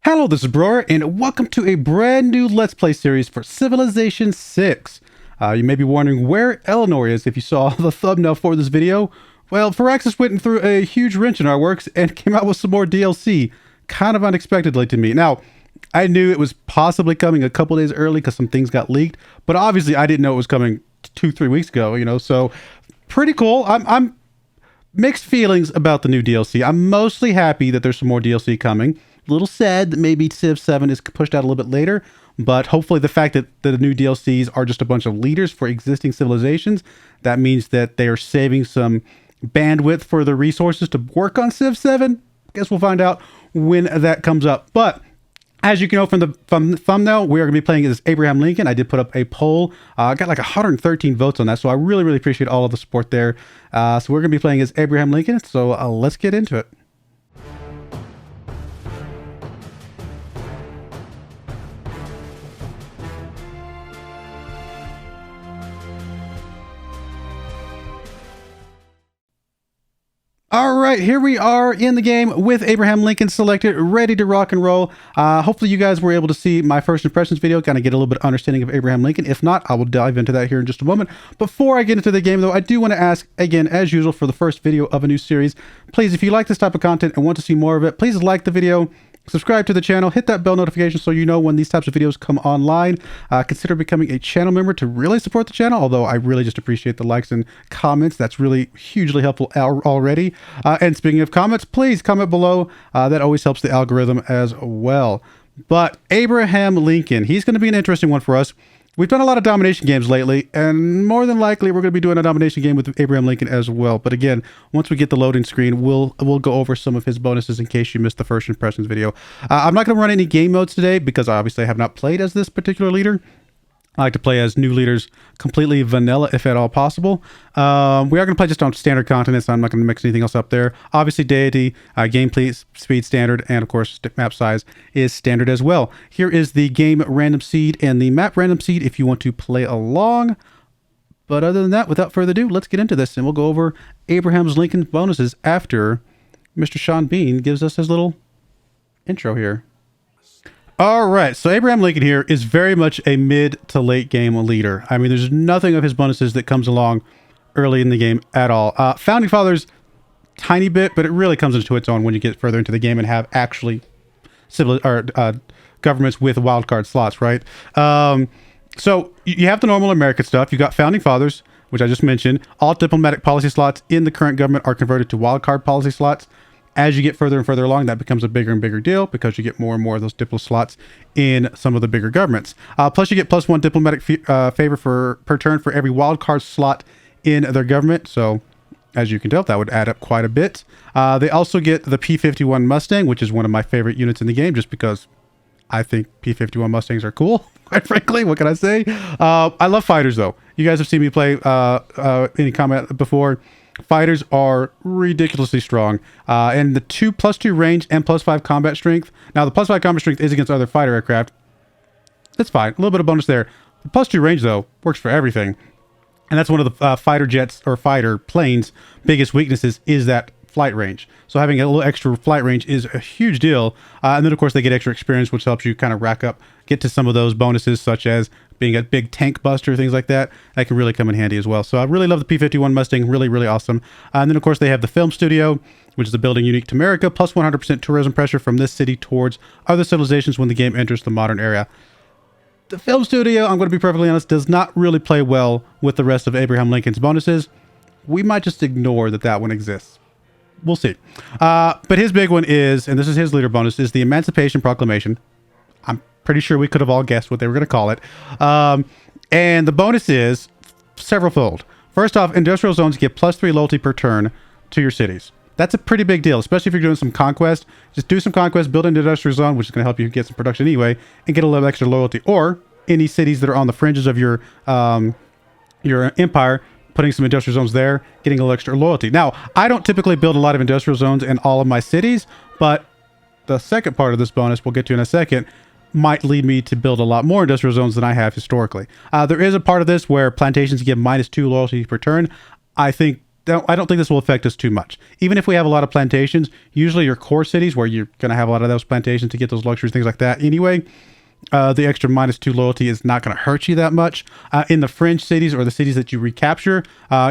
Hello, this is Broyar, and welcome to a brand new Let's Play series for Civilization 6. You may be wondering where Eleanor is if you saw the thumbnail for this video. Well, Firaxis went through a huge wrench in our works and came out with some more DLC, kind of unexpectedly to me. Now, I knew it was possibly coming a couple days early because some things got leaked, but obviously I didn't know it was coming 2-3 weeks ago, so pretty cool. I'm mixed feelings about the new DLC. I'm mostly happy that there's some more DLC coming. A little sad that maybe Civ 7 is pushed out a little bit later, but hopefully the fact that the new DLCs are just a bunch of leaders for existing civilizations, that means that they are saving some bandwidth for the resources to work on Civ 7. Guess we'll find out when that comes up. But as you can know from the thumbnail, we are going to be playing as Abraham Lincoln. I did put up a poll. I got like 113 votes on that, so I really appreciate all of the support there. So we're going to be playing as Abraham Lincoln, so let's get into it. All right, here we are in the game with Abraham Lincoln selected, ready to rock and roll. Hopefully you guys were able to see my first impressions video, kind of get a little bit of understanding of Abraham Lincoln. If not, I will dive into that here in just a moment. Before I get into the game, though, I do want to ask, again, as usual, for the first video of a new series, please, if you like this type of content and want to see more of it, please like the video, subscribe to the channel, hit that bell notification so you know when these types of videos come online. Consider becoming a channel member to really support the channel, although I really just appreciate the likes and comments. That's really hugely helpful already. And speaking of comments, please comment below. That always helps the algorithm as well. But Abraham Lincoln, he's going to be an interesting one for us. We've done a lot of domination games lately, and more than likely we're going to be doing a domination game with Abraham Lincoln as well. But again, once we get the loading screen, we'll go over some of his bonuses in case you missed the first impressions video. I'm not going to run any game modes today because obviously I have not played as this particular leader. I like to play as new leaders completely vanilla if at all possible. We are going to play just on standard continents. So I'm not going to mix anything else up there. Obviously, Deity, gameplay speed standard, and of course, map size is standard as well. Here is the game random seed and the map random seed if you want to play along. But other than that, without further ado, let's get into this and we'll go over Abraham Lincoln's bonuses after Mr. Sean Bean gives us his little intro here. All right, so Abraham Lincoln here is very much a mid to late game leader. I mean, there's nothing of his bonuses that comes along early in the game at all. Founding Fathers, tiny bit, but it really comes into its own when you get further into the game and have actually governments with wildcard slots, right? So you have the normal American stuff. You got Founding Fathers, which I just mentioned. All diplomatic policy slots in the current government are converted to wildcard policy slots. As you get further and further along, that becomes a bigger and bigger deal because you get more and more of those diplo slots in some of the bigger governments. Plus, you get +1 diplomatic favor per turn for every wildcard slot in their government. So, as you can tell, that would add up quite a bit. They also get the P-51 Mustang, which is one of my favorite units in the game, just because I think P-51 Mustangs are cool. Quite frankly, what can I say? I love fighters, though. You guys have seen me play any combat before. Fighters are ridiculously strong, and the +2 range and +5 combat strength. Now, the +5 combat strength is against other fighter aircraft. That's fine. A little bit of bonus there. The +2 range, though, works for everything. And that's one of the fighter jets or fighter planes' biggest weaknesses is that flight range. So having a little extra flight range is a huge deal. And then, of course, they get extra experience, which helps you kind of rack up, get to some of those bonuses, such as being a big tank buster, things like that. That can really come in handy as well. So I really love the P-51 Mustang. Really awesome. And then, of course, they have the film studio, which is a building unique to America, plus 100% tourism pressure from this city towards other civilizations when the game enters the modern era. The film studio, I'm going to be perfectly honest, does not really play well with the rest of Abraham Lincoln's bonuses. We might just ignore that one exists. We'll see. But his big one is, and this is his leader bonus, is the Emancipation Proclamation. I'm pretty sure we could have all guessed what they were going to call it. And the bonus is several-fold. First off, industrial zones get +3 loyalty per turn to your cities. That's a pretty big deal, especially if you're doing some conquest. Just do some conquest, build an industrial zone, which is going to help you get some production anyway, and get a little extra loyalty. Or any cities that are on the fringes of your empire, putting some industrial zones there, getting a little extra loyalty. Now, I don't typically build a lot of industrial zones in all of my cities, but the second part of this bonus, we'll get to in a second, might lead me to build a lot more industrial zones than I have historically. There is a part of this where plantations give -2 loyalty per turn. I think I don't think this will affect us too much. Even if we have a lot of plantations, usually your core cities where you're going to have a lot of those plantations to get those luxuries, things like that anyway, the extra -2 loyalty is not going to hurt you that much. In the fringe cities or the cities that you recapture,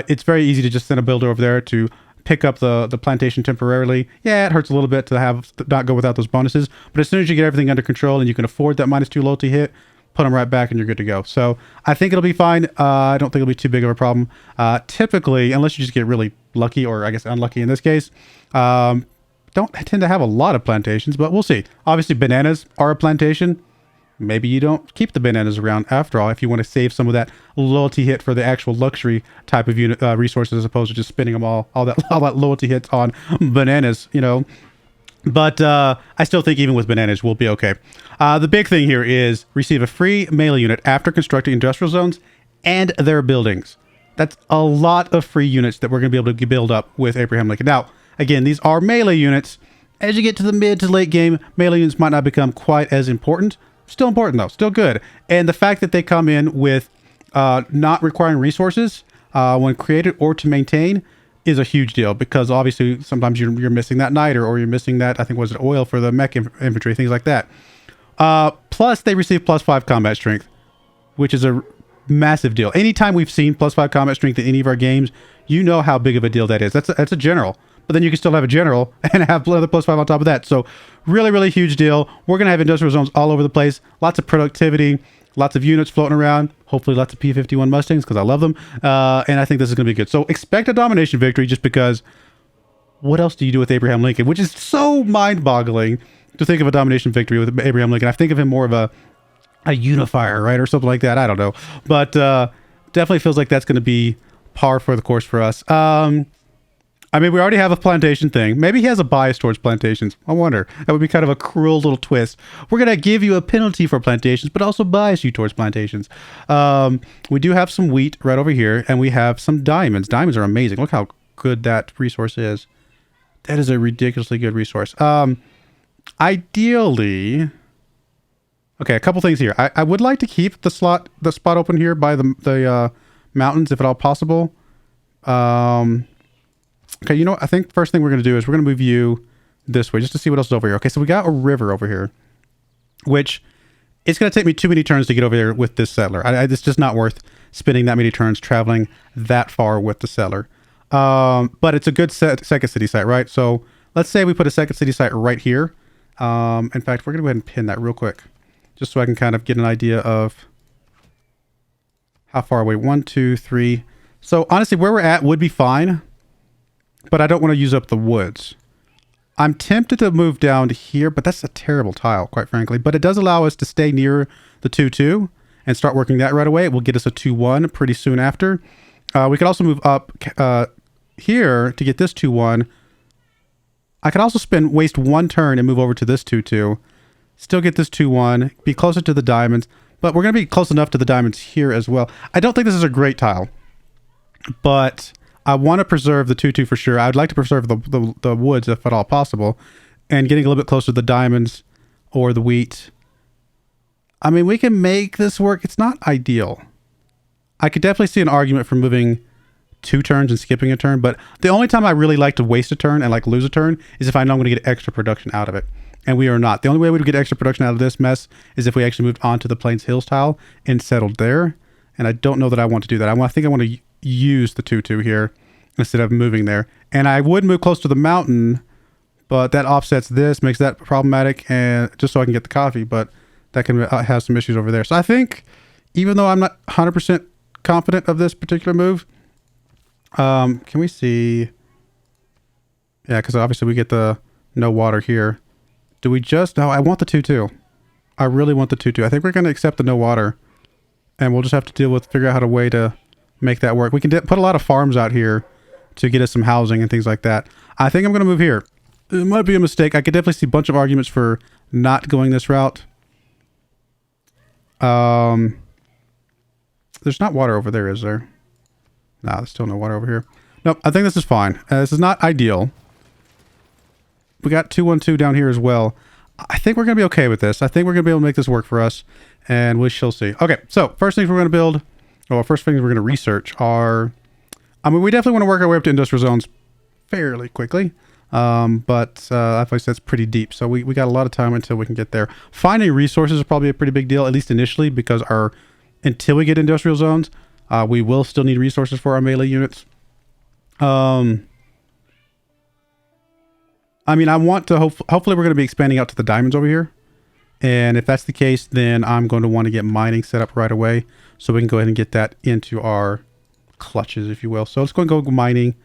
it's very easy to just send a builder over there to pick up the plantation temporarily. Yeah, it hurts a little bit to not go without those bonuses, but as soon as you get everything under control and you can afford that -2 loyalty hit, put them right back and you're good to go. So I think it'll be fine. I don't think it'll be too big of a problem. Typically, unless you just get really lucky, or I guess unlucky in this case, don't tend to have a lot of plantations, but we'll see. Obviously, bananas are a plantation. Maybe you don't keep the bananas around after all if you want to save some of that loyalty hit for the actual luxury type of unit resources, as opposed to just spending them all that loyalty hits on bananas, you know. But I still think even with bananas, we'll be okay. The big thing here is receive a free melee unit after constructing industrial zones and their buildings. That's a lot of free units that we're going to be able to build up with Abraham Lincoln. Now, again, these are melee units. As you get to the mid to late game, melee units might not become quite as important. Still important, though. Still good. And the fact that they come in with not requiring resources when created or to maintain is a huge deal, because obviously sometimes you're missing that niter, or you're missing that, I think, was it oil for the mech infantry, things like that. Plus, they receive +5 combat strength, which is a massive deal. Anytime we've seen +5 combat strength in any of our games, you know how big of a deal that is. That's a general. But then you can still have a general and have another +5 on top of that. So really, really huge deal. We're going to have industrial zones all over the place. Lots of productivity, lots of units floating around. Hopefully lots of P-51 Mustangs, because I love them. And I think this is going to be good. So expect a domination victory, just because what else do you do with Abraham Lincoln? Which is so mind-boggling to think of a domination victory with Abraham Lincoln. I think of him more of a unifier, right? Or something like that. I don't know. But definitely feels like that's going to be par for the course for us. I mean, we already have a plantation thing. Maybe he has a bias towards plantations. I wonder. That would be kind of a cruel little twist. We're going to give you a penalty for plantations, but also bias you towards plantations. We do have some wheat right over here, and we have some diamonds. Diamonds are amazing. Look how good that resource is. That is a ridiculously good resource. Ideally... Okay, a couple things here. I would like to keep the spot open here by the mountains, if at all possible. Okay, you know what? I think first thing we're going to do is we're going to move you this way just to see what else is over here. Okay, so we got a river over here, which it's going to take me too many turns to get over there with this settler. It's just not worth spending that many turns traveling that far with the settler. But it's a good second city site, right? So let's say we put a second city site right here. In fact, we're going to go ahead and pin that real quick, just so I can kind of get an idea of how far away. 1, 2, 3. So honestly, where we're at would be fine, but I don't want to use up the woods. I'm tempted to move down to here, but that's a terrible tile, quite frankly. But it does allow us to stay near the 2-2 and start working that right away. It will get us a 2-1 pretty soon after. We could also move up here to get this 2-1. I could also waste 1 turn and move over to this 2-2. Still get this 2-1, be closer to the diamonds, but we're going to be close enough to the diamonds here as well. I don't think this is a great tile, but I want to preserve the 2-2 for sure. I'd like to preserve the woods if at all possible, and getting a little bit closer to the diamonds or the wheat. I mean, we can make this work. It's not ideal. I could definitely see an argument for moving 2 turns and skipping a turn, but the only time I really like to waste a turn and like lose a turn is if I know I'm going to get extra production out of it. And we are not. The only way we would get extra production out of this mess is if we actually moved onto the Plains Hills tile and settled there. And I don't know that I want to do that. I think I want to use the 2-2 here instead of moving there. And I would move close to the mountain, but that offsets this, makes that problematic, and just so I can get the coffee, but that can have some issues over there. So I think, even though I'm not 100% confident of this particular move, can we see? Yeah, because obviously we get the no water here. Do we just... No, I want the 2-2. I really want the 2-2. I think we're going to accept the no water, and we'll just have to figure out how to way to make that work. We can put a lot of farms out here to get us some housing and things like that. I think I'm going to move here. It might be a mistake. I could definitely see a bunch of arguments for not going this route. There's not water over there, is there? No, there's still no water over here. Nope, I think this is fine. This is not ideal. We got 2-1-2 down here as well. I think we're going to be okay with this. I think we're going to be able to make this work for us, and we shall see. Okay, so first things we're going to build, or first things we're going to research are I mean, we definitely want to work our way up to industrial zones fairly quickly. But like I said, it's pretty deep. So we got a lot of time until we can get there. Finding resources is probably a pretty big deal, at least initially, because until we get industrial zones, we will still need resources for our melee units. I mean, I want to hopefully we're going to be expanding out to the diamonds over here. And if that's the case, then I'm going to want to get mining set up right away so we can go ahead and get that into our clutches, if you will. So let's go and go mining,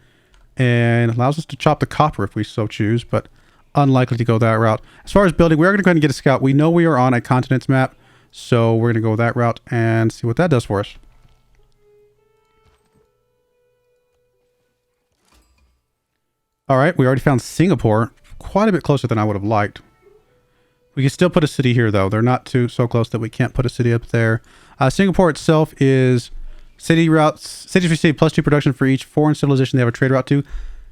and allows us to chop the copper if we so choose, but unlikely to go that route. As far as building, we are going to go ahead and get a scout. We know we are on a continents map, so we're going to go that route and see what that does for us. All right, we already found Singapore, quite a bit closer than I would have liked. We can still put a city here, though. They're not so close that we can't put a city up there. Singapore itself is city routes. Cities receive +2 production for each foreign civilization they have a trade route to.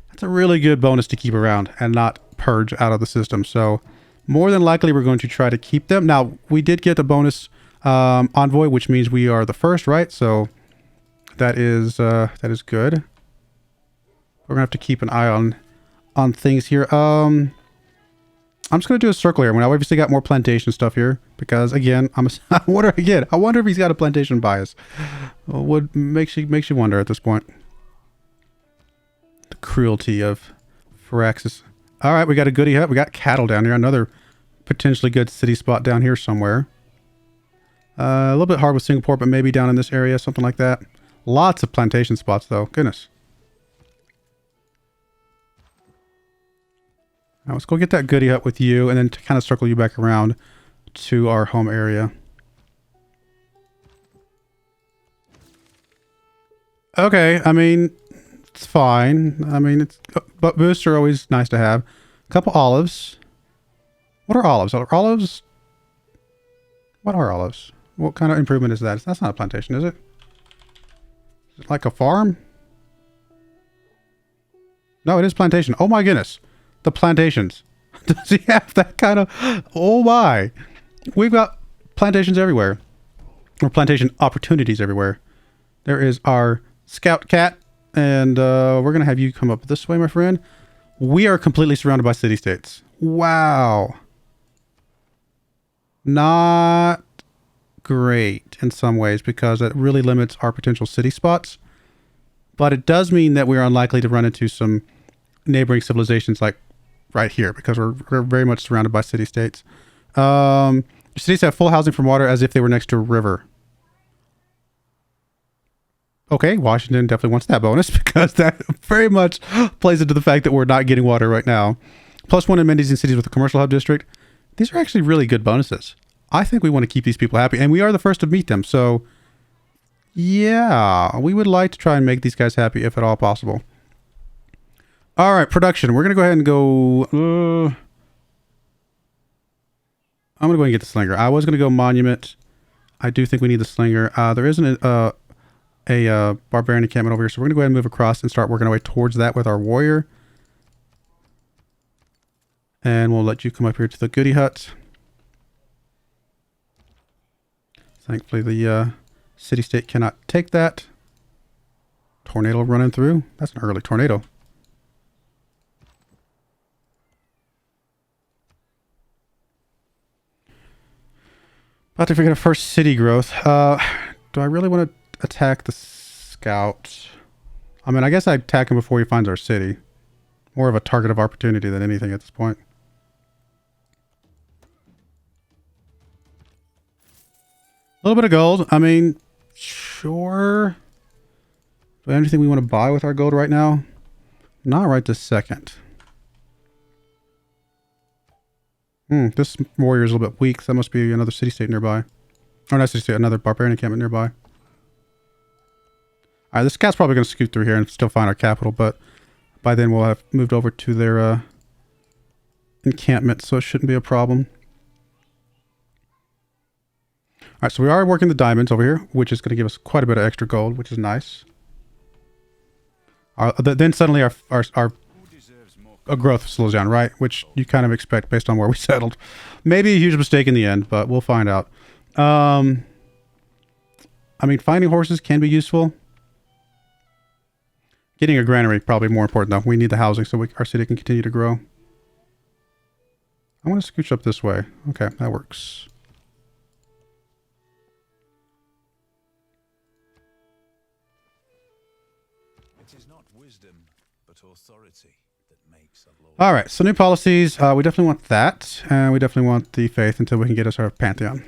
That's a really good bonus to keep around and not purge out of the system. So more than likely, we're going to try to keep them. Now, we did get a bonus envoy, which means we are the first, right? So that is good. We're gonna have to keep an eye on things here. I'm just gonna do a circle here. I mean, I obviously got more plantation stuff here because, again, I wonder if he's got a plantation bias. What makes you wonder at this point? The cruelty of Firaxis. All right, we got a goodie hut. We got cattle down here. Another potentially good city spot down here somewhere. A little bit hard with Singapore, but maybe down in this area, something like that. Lots of plantation spots, though. Goodness. Now let's go get that goodie hut with you, and then to kind of circle you back around to our home area. Okay, I mean, it's fine. I mean, but boosts are always nice to have. A couple olives. What are olives? What are olives? What kind of improvement is that? That's not a plantation, is it? Is it like a farm? No, it is plantation. Oh my goodness. The plantations. Does he have that kind of... Oh my. We've got plantations everywhere. Or plantation opportunities everywhere. There is our scout cat. And we're going to have you come up this way, my friend. We are completely surrounded by city-states. Wow. Not great in some ways because it really limits our potential city spots. But it does mean that we're unlikely to run into some neighboring civilizations like right here because we're very much surrounded by city-states. Cities have full housing from water as if they were next to a river. Okay, Washington definitely wants that bonus because that very much plays into the fact that we're not getting water right now. +1 amenities in cities with a commercial hub district. These are actually really good bonuses. I think we want to keep these people happy, and we are the first to meet them. So, yeah, we would like to try and make these guys happy if at all possible. All right, production. We're going to go ahead and go... I'm going to go ahead and get the slinger. I was going to go monument. I do think we need the slinger. There isn't a barbarian encampment over here, so we're going to go ahead and move across and start working our way towards that with our warrior. And we'll let you come up here to the goodie hut. Thankfully, the city-state cannot take that. Tornado running through. That's an early tornado. About to figure out first city growth. Do I really want to attack the scout? I mean, I guess I'd attack him before he finds our city. More of a target of opportunity than anything at this point. A little bit of gold. I mean, sure. Do we have anything we want to buy with our gold right now? Not right this second. This warrior is a little bit weak. So that must be another city-state nearby. Or not city-state, another barbarian encampment nearby. Alright, this scout's probably going to scoot through here and still find our capital, but by then we'll have moved over to their encampment, so it shouldn't be a problem. Alright, so we are working the diamonds over here, which is going to give us quite a bit of extra gold, which is nice. Then suddenly our growth slows down, right? Which you kind of expect based on where we settled. Maybe a huge mistake in the end, but we'll find out. I mean, finding horses can be useful. Getting a granary probably more important though. We need the housing so our city can continue to grow. I want to scooch up this way. Okay, that works. It is not wisdom, but authority that makes a law. All right, so new policies. We definitely want that, and we definitely want the faith until we can get us our pantheon.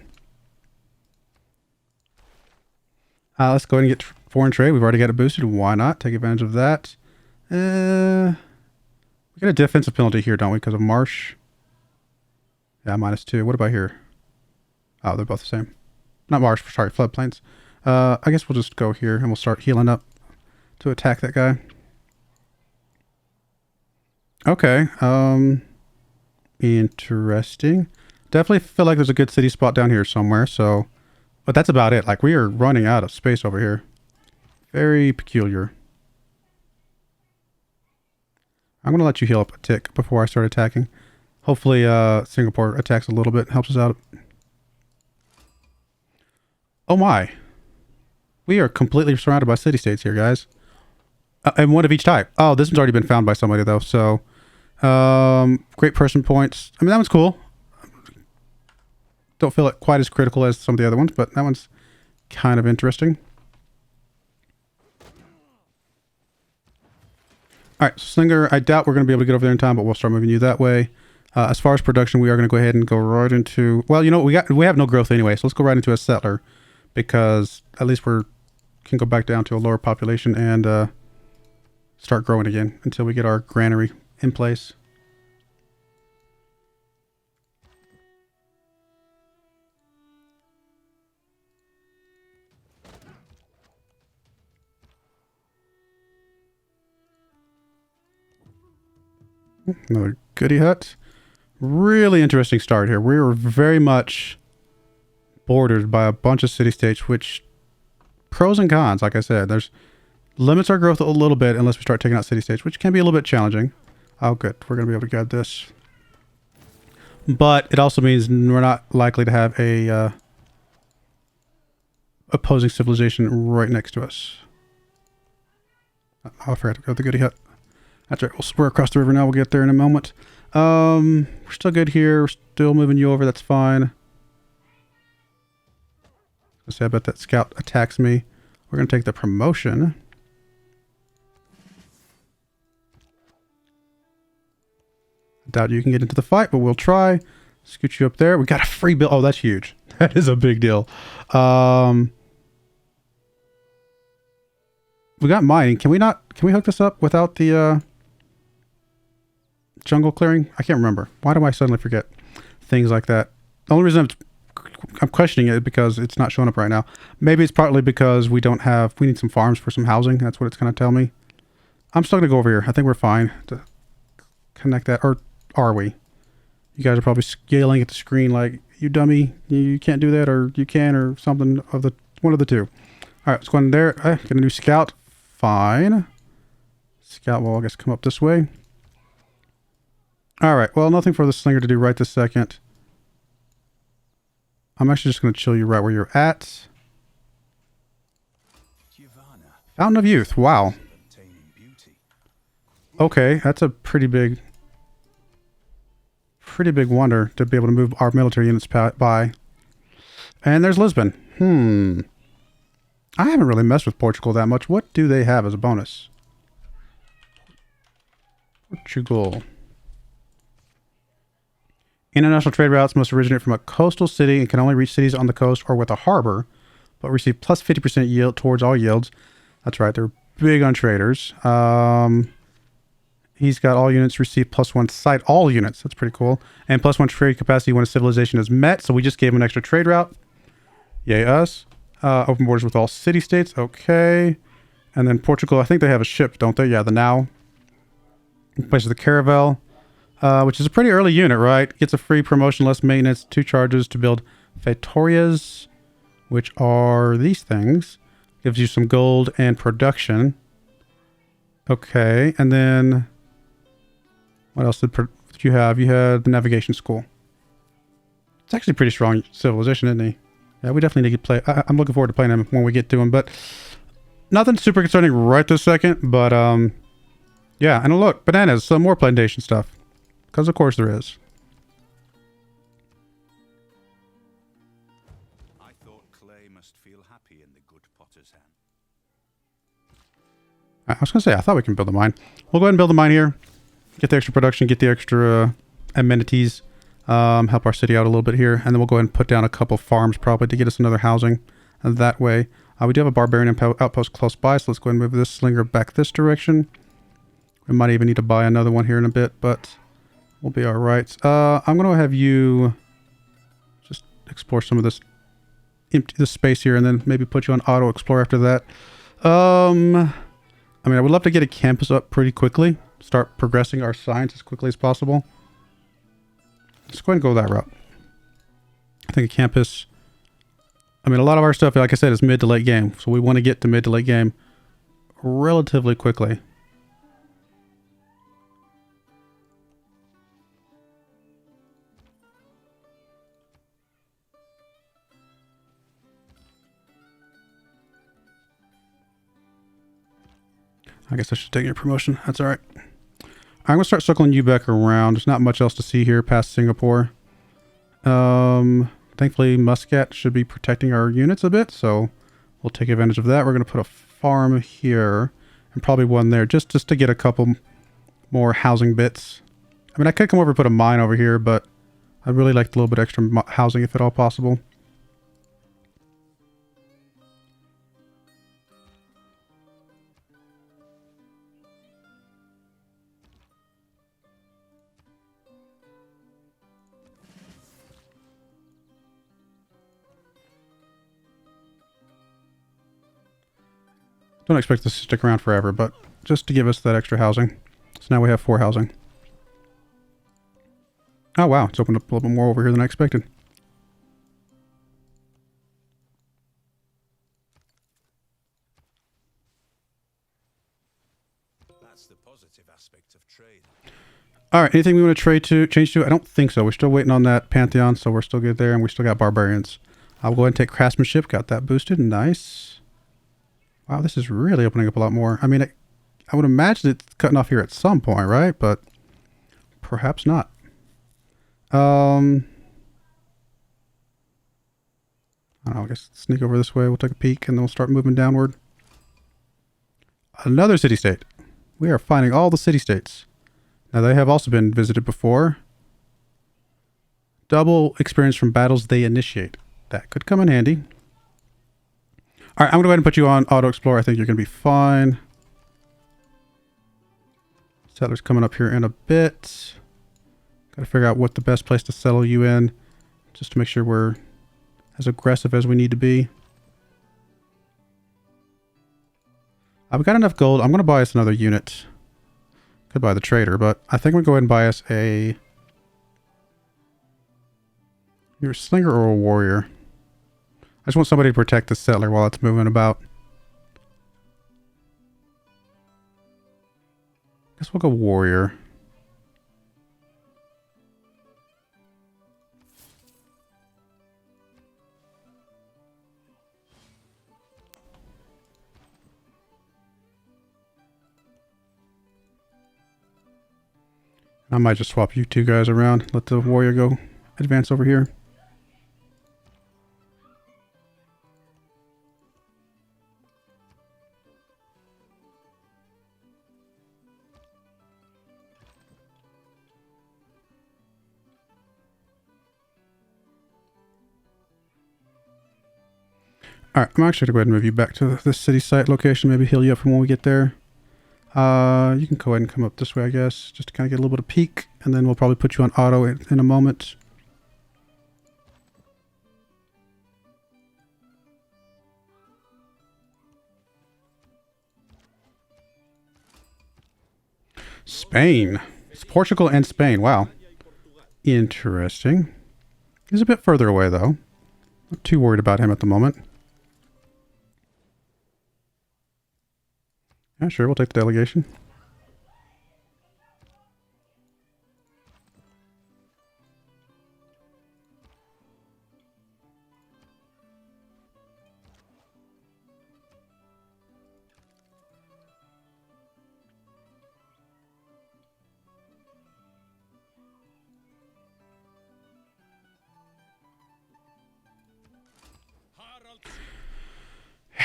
Let's go ahead and get foreign trade. We've already got it boosted. Why not take advantage of that? We get a defensive penalty here, don't we? Because of marsh. Yeah, -2. What about here? Oh, they're both the same. Not marsh, sorry, floodplains. I guess we'll just go here and we'll start healing up to attack that guy. Okay. Interesting. Definitely feel like there's a good city spot down here somewhere, so... But that's about it. Like, we are running out of space over here. Very peculiar. I'm going to let you heal up a tick before I start attacking. Hopefully, Singapore attacks a little bit. Helps us out. Oh my. We are completely surrounded by city-states here, guys. And one of each type. Oh, this one's already been found by somebody, though. So, great person points. I mean, that one's cool. Don't feel it quite as critical as some of the other ones, but that one's kind of interesting. All right, Slinger, I doubt we're going to be able to get over there in time, but we'll start moving you that way. As far as production, we are going to go ahead and go right into... Well, you know, we have no growth anyway, so let's go right into a settler, because at least we can go back down to a lower population and start growing again until we get our granary in place. Another goodie hut. Really interesting start here. We were very much bordered by a bunch of city-states, which pros and cons, like I said. There's limits our growth a little bit unless we start taking out city-states, which can be a little bit challenging. Oh, good. We're going to be able to get this. But it also means we're not likely to have a opposing civilization right next to us. Oh, I forgot to go to the goodie hut. That's right. We're across the river now. We'll get there in a moment. We're still good here. We're still moving you over. That's fine. I bet that scout attacks me. We're going to take the promotion. I doubt you can get into the fight, but we'll try. Scoot you up there. We got a free bill. Oh, that's huge. That is a big deal. We got mining. Can we hook this up without the jungle clearing? I can't remember. Why do I suddenly forget things like that? The only reason I'm questioning it is because it's not showing up right now. Maybe it's partly because we need some farms for some housing. That's what it's going to tell me. I'm still going to go over here. I think we're fine to connect that. Or are we? You guys are probably scaling at the screen like, you dummy, you can't do that, or you can, or something of the one of the two. All right, let's go in there. Get a new scout. Fine. Scout will, I guess, come up this way. All right. Well, nothing for the Slinger to do right this second. I'm actually just going to chill you right where you're at. Fountain of Youth. Wow. Okay, that's a pretty big wonder to be able to move our military units by. And there's Lisbon. I haven't really messed with Portugal that much. What do they have as a bonus? Portugal. International trade routes must originate from a coastal city and can only reach cities on the coast or with a harbor, but receive plus 50% yield towards all yields. That's right. They're big on traders. He's got all units receive +1 site, all units. That's pretty cool. And +1 trade capacity when a civilization is met. So we just gave him an extra trade route. Yay us. Open borders with all city-states. Okay. And then Portugal, I think they have a ship, don't they? Yeah, the Now. Places the Caravel, which is a pretty early unit, right? Gets a free promotion, less maintenance, 2 charges to build Fetorias, which are these things. Gives you some gold and production. Okay, and then what else did you have? You had the navigation school. It's actually a pretty strong civilization, isn't he? Yeah, we definitely need to play. I'm looking forward to playing him when we get to him, but Nothing super concerning right this second, but yeah. And look, bananas, some more plantation stuff, because of course there is. I thought clay must feel happy in the good potter's hand. I was gonna say, I thought we can build a mine. We'll go ahead and build a mine here. Get the extra production, get the extra amenities, help our city out a little bit here, and then we'll go ahead and put down a couple farms probably to get us another housing. And that way, we do have a barbarian outpost close by, so let's go ahead and move this slinger back this direction. We might even need to buy another one here in a bit, but we'll be all right. I'm gonna have you just explore some of this space here, and then maybe put you on auto explore after that. I mean, I would love to get a campus up pretty quickly. Start progressing our science as quickly as possible. Let's go ahead and go that route. I think a campus... I mean, a lot of our stuff, like I said, is mid to late game. So we want to get to mid to late game relatively quickly. I guess I should take your promotion. That's all right. I'm going to start circling you back around. There's not much else to see here past Singapore. Thankfully, Muscat should be protecting our units a bit, so we'll take advantage of that. We're going to put a farm here and probably one there just to get a couple more housing bits. I mean, I could come over and put a mine over here, but I'd really like a little bit extra housing if at all possible. Don't expect this to stick around forever, but just to give us that extra housing. So now we have 4 housing. Oh wow, it's opened up a little bit more over here than I expected. That's the positive aspect of trade. All right, anything we want to change to? I don't think so. We're still waiting on that Pantheon, so we're still good there, and we still got barbarians. I'll go ahead and take craftsmanship. Got that boosted. Nice. Wow, this is really opening up a lot more. I mean, I would imagine it's cutting off here at some point, right? But perhaps not. I don't know, I guess sneak over this way. We'll take a peek, and then we'll start moving downward. Another city-state. We are finding all the city-states. Now, they have also been visited before. Double experience from battles they initiate. That could come in handy. All right, I'm going to go ahead and put you on Auto Explorer. I think you're going to be fine. Settlers coming up here in a bit. Got to figure out what the best place to settle you in, just to make sure we're as aggressive as we need to be. I've got enough gold. I'm going to buy us another unit. Could buy the trader, but I think we'll go ahead and buy us a... You're a slinger or a warrior? I just want somebody to protect the settler while it's moving about. Guess we'll go warrior. I might just swap you two guys around. Let the warrior go advance over here. Alright, I'm actually going to go ahead and move you back to the city site location. Maybe heal you up from when we get there. You can go ahead and come up this way, I guess. Just to kind of get a little bit of peek. And then we'll probably put you on auto in a moment. Spain. It's Portugal and Spain. Wow. Interesting. He's a bit further away, though. Not too worried about him at the moment. Yeah, sure, we'll take the delegation.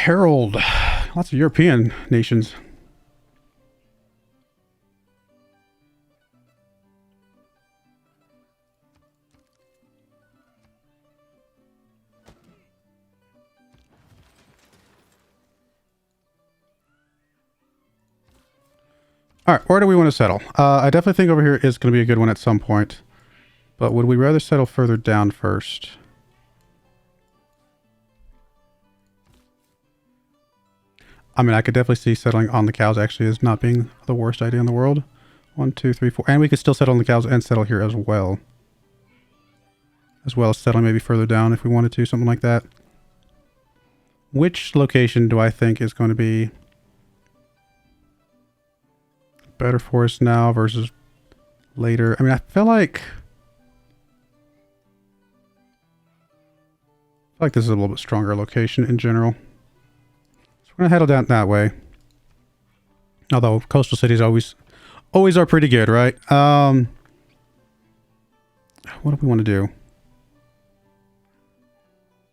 Herald. Lots of European nations. All right, where do we want to settle? I definitely think over here is going to be a good one at some point. But would we rather settle further down first? I mean, I could definitely see settling on the cows actually as not being the worst idea in the world. 1, 2, 3, 4. And we could still settle on the cows and settle here as well. As well as settling maybe further down if we wanted to, something like that. Which location do I think is going to be better for us now versus later? I mean, I feel like this is a little bit stronger location in general. So we're going to head down that way. Although coastal cities always are pretty good, right? What do we want to do?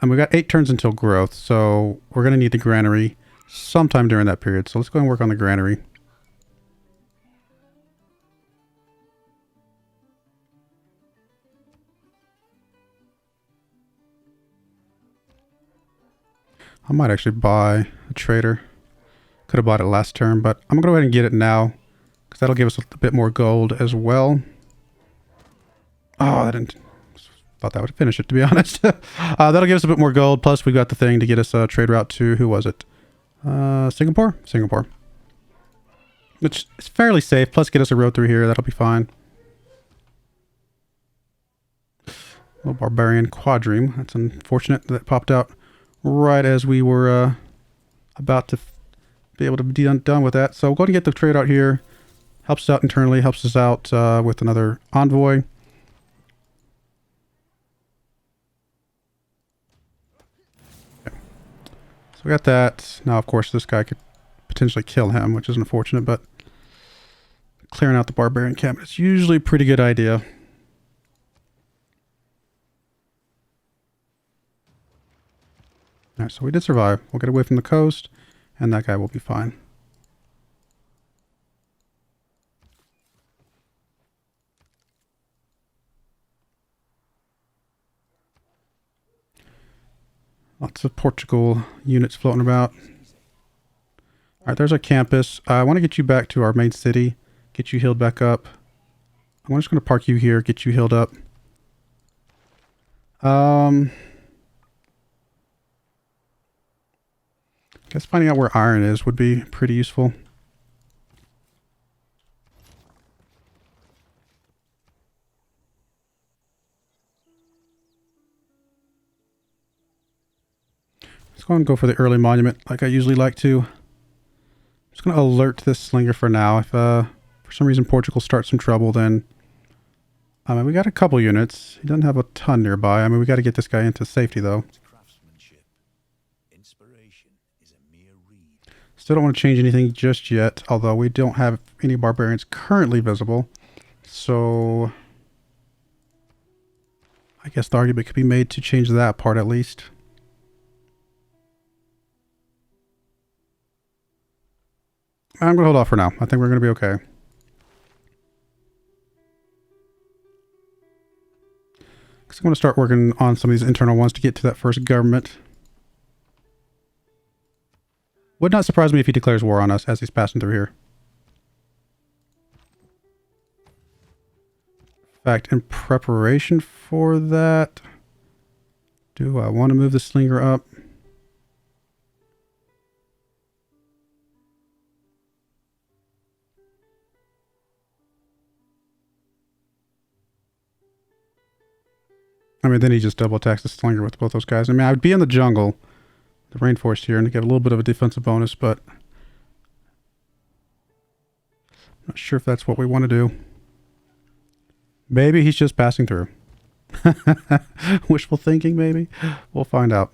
And we got 8 turns until growth, so we're going to need the granary sometime during that period. So let's go and work on the granary. I might actually buy a trader. Could have bought it last turn, but I'm going to go ahead and get it now because that'll give us a bit more gold as well. Oh, that didn't... Thought that would finish it, to be honest. That'll give us a bit more gold. Plus, we got the thing to get us a trade route to, who was it? Singapore? Singapore. Which is fairly safe. Plus, get us a road through here. That'll be fine. Little barbarian quadrime. That's unfortunate that popped out right as we were about to be able to be done with that. So we'll go and get the trade out here. Helps us out internally. Helps us out with another envoy. We got that. Now, of course, this guy could potentially kill him, which is unfortunate, but clearing out the barbarian camp is usually a pretty good idea. Alright, so we did survive. We'll get away from the coast, and that guy will be fine. Lots of Portugal units floating about. Alright, there's our campus. I want to get you back to our main city. Get you healed back up. I'm just going to park you here, get you healed up. Guess finding out where iron is would be pretty useful. Let's go and go for the early monument like I usually like to. I'm just going to alert this slinger for now. If for some reason Portugal starts some trouble, then... I mean, we got a couple units. He doesn't have a ton nearby. I mean, we got to get this guy into safety, though. Still don't want to change anything just yet, although we don't have any barbarians currently visible. So... I guess the argument could be made to change that part at least. I'm going to hold off for now. I think we're going to be okay. Because I'm going to start working on some of these internal ones to get to that first government. Would not surprise me if he declares war on us as he's passing through here. In fact, in preparation for that, do I want to move the slinger up? I mean, then he just double attacks the slinger with both those guys. I mean, I would be in the jungle, the rainforest here, and get a little bit of a defensive bonus, but I'm not sure if that's what we want to do. Maybe he's just passing through. Wishful thinking, maybe? We'll find out.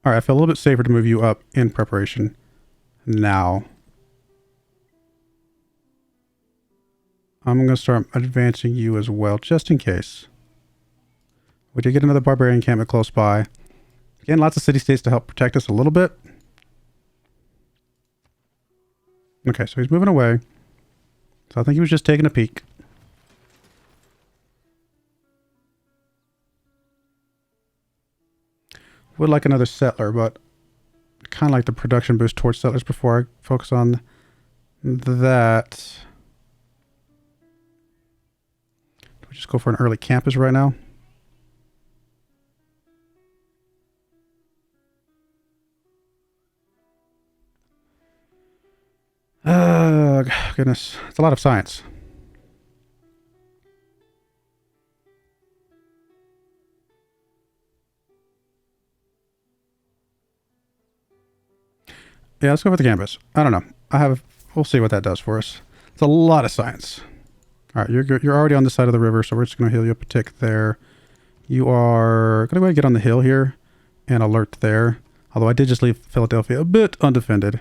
All right, I feel a little bit safer to move you up in preparation now. I'm going to start advancing you as well, just in case. We did get another barbarian encampment close by. Again, lots of city-states to help protect us a little bit. Okay, so he's moving away. So I think he was just taking a peek. Would like another settler, but kind of like the production boost towards settlers before I focus on that. Do we just go for an early campus right now? Goodness. It's a lot of science. Yeah, let's go for the campus. I don't know. We'll see what that does for us. It's a lot of science. All right, you're already on the side of the river, so we're just going to heal you up a tick there. You are going to go ahead and get on the hill here and alert there. Although I did just leave Philadelphia a bit undefended.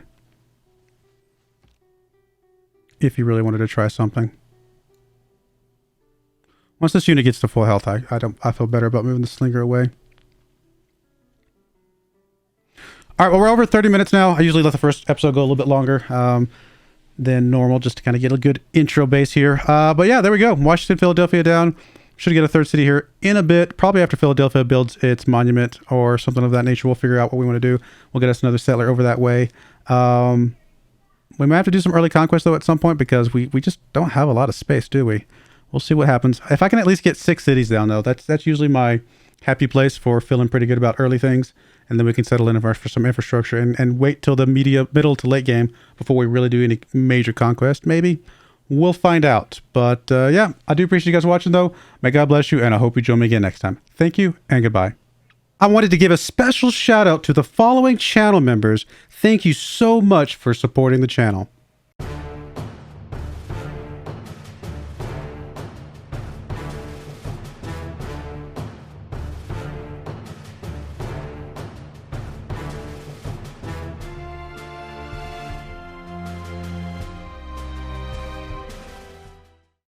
If you really wanted to try something. Once this unit gets to full health, I feel better about moving the slinger away. All right, well, we're over 30 minutes now. I usually let the first episode go a little bit longer than normal, just to kind of get a good intro base here. But yeah, there we go. Washington, Philadelphia down. Should get a third city here in a bit. Probably after Philadelphia builds its monument or something of that nature. We'll figure out what we want to do. We'll get us another settler over that way. We might have to do some early conquest, though, at some point, because we just don't have a lot of space, do we? We'll see what happens. If I can at least get 6 cities down, though, that's usually my happy place for feeling pretty good about early things. And then we can settle in for some infrastructure and wait till the middle to late game before we really do any major conquest, maybe. We'll find out. But yeah, I do appreciate you guys watching, though. May God bless you, and I hope you join me again next time. Thank you, and goodbye. I wanted to give a special shout out to the following channel members. Thank you so much for supporting the channel.